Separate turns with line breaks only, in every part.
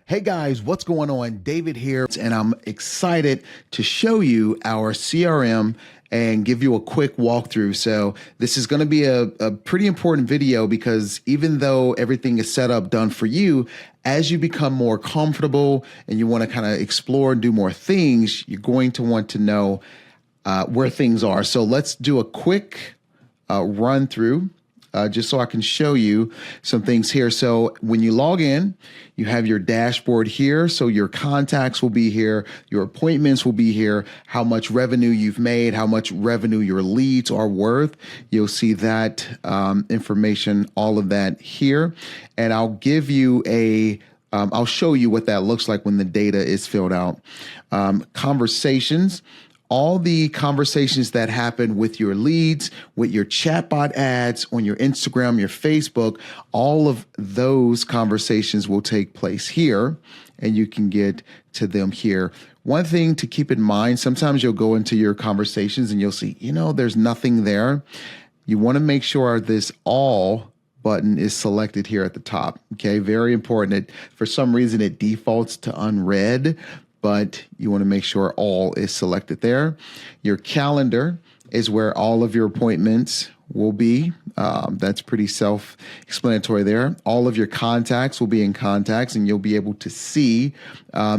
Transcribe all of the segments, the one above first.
Hey guys, what's going on? David here, and I'm excited to show you our CRM and give you a quick walkthrough. So this is going to be a pretty important video because even though everything is set up, done for you, as you become more comfortable and you want to kind of explore and do more things, you're going to want to know where things are. So let's do a quick run through. Just so I can show you some things here. So when you log in, you have your dashboard here. So your contacts will be here. Your appointments will be here. How much revenue you've made, how much revenue your leads are worth. You'll see that information, all of that here. And I'll give you I'll show you what that looks like when the data is filled out. Conversations. All the conversations that happen with your leads, with your chatbot ads on your Instagram, your Facebook, all of those conversations will take place here, and you can get to them here. One thing to keep in mind, sometimes you'll go into your conversations and you'll see, there's nothing there. You want to make sure this all button is selected here at the top. Okay, very important. For some reason, it defaults to unread, but you want to make sure all is selected there. Your calendar is where all of your appointments will be. That's pretty self-explanatory there. All of your contacts will be in contacts, and you'll be able to see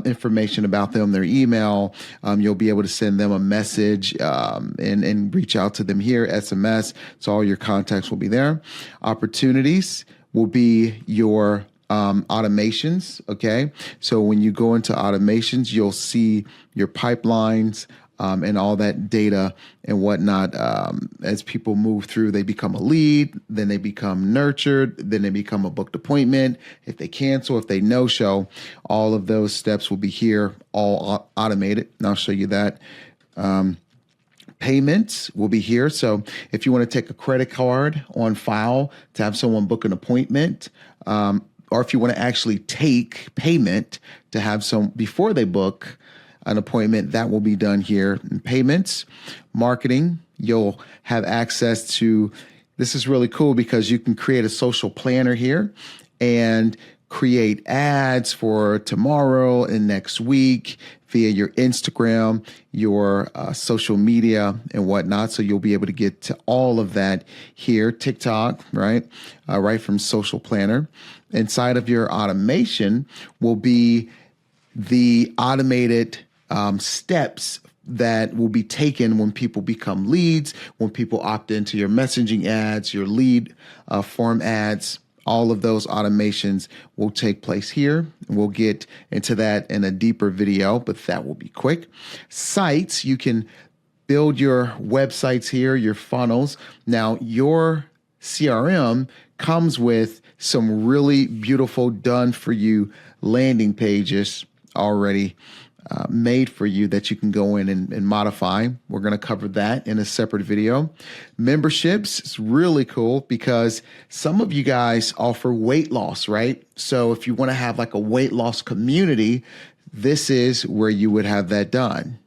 information about them, their email. You'll be able to send them a message and reach out to them here, SMS. So all your contacts will be there. Opportunities will be your automations. Okay. So when you go into automations, you'll see your pipelines and all that data and whatnot. As people move through, they become a lead, then they become nurtured, then they become a booked appointment. If they cancel, if they no-show, all of those steps will be here, all automated. And I'll show you that. Payments will be here. So if you want to take a credit card on file to have someone book an appointment, or if you want to actually take payment to have some before they book an appointment, that will be done here. In payments, marketing, you'll have access to, this is really cool because you can create a social planner here and create ads for tomorrow and next week via your Instagram, your social media and whatnot. So you'll be able to get to all of that here. TikTok, right? Right from Social Planner. Inside of your automation will be the automated steps that will be taken when people become leads, when people opt into your messaging ads, your lead form ads. All of those automations will take place here. We'll get into that in a deeper video, but that will be quick. Sites, you can build your websites here, your funnels. Now, your CRM comes with some really beautiful done for you landing pages already made for you that you can go in and modify. We're going to cover that in a separate video. Memberships is really cool because some of you guys offer weight loss, right? So if you want to have like a weight loss community, this is where you would have that done.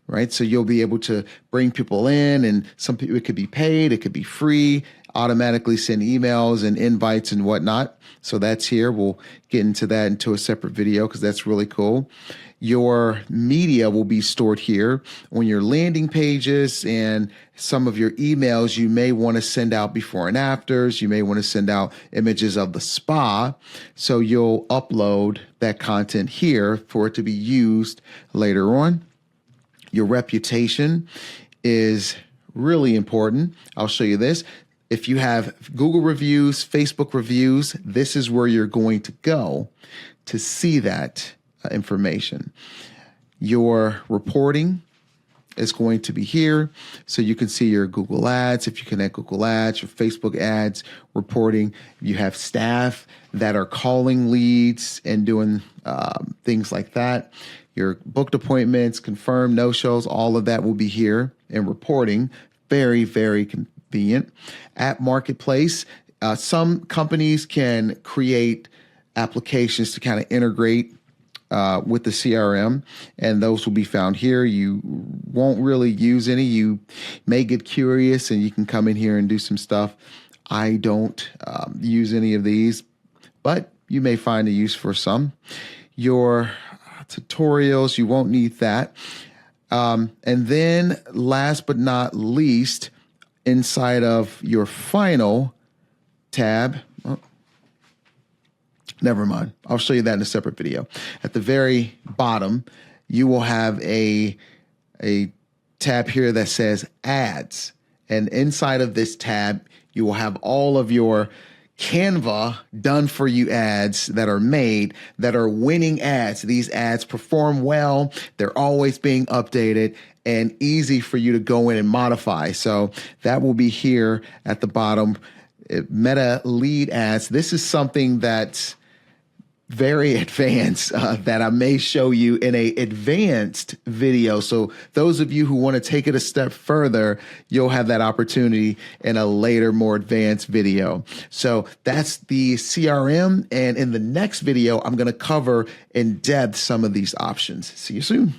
Right. So you'll be able to bring people in, and some people, it could be paid, it could be free, automatically send emails and invites and whatnot. So that's here. We'll get into that into a separate video because that's really cool. Your media will be stored here on your landing pages, and some of your emails you may want to send out before and afters. You may want to send out images of the spa. So you'll upload that content here for it to be used later on. Your reputation is really important. I'll show you this. If you have Google reviews, Facebook reviews, this is where you're going to go to see that information. Your reporting is going to be here. So you can see your Google ads. If you connect Google ads, your Facebook ads, reporting, you have staff that are calling leads and doing things like that. Your booked appointments, confirmed no-shows, all of that will be here in reporting. Very, very convenient. App Marketplace, some companies can create applications to kind of integrate with the CRM, and those will be found here. You won't really use any. You may get curious and you can come in here and do some stuff. I don't use any of these, but you may find a use for some. your tutorials. You won't need that. And then last but not least, inside of your final tab, never mind. I'll show you that in a separate video. At the very bottom, you will have a tab here that says ads. And inside of this tab, you will have all of your Canva done for you ads that are made, that are winning ads. These ads perform well. They're always being updated and easy for you to go in and modify. So that will be here at the bottom. Meta lead ads. This is something that's very advanced that I may show you in a advanced video. So those of you who want to take it a step further, you'll have that opportunity in a later, more advanced video. So that's the CRM. And in the next video, I'm going to cover in depth some of these options. See you soon.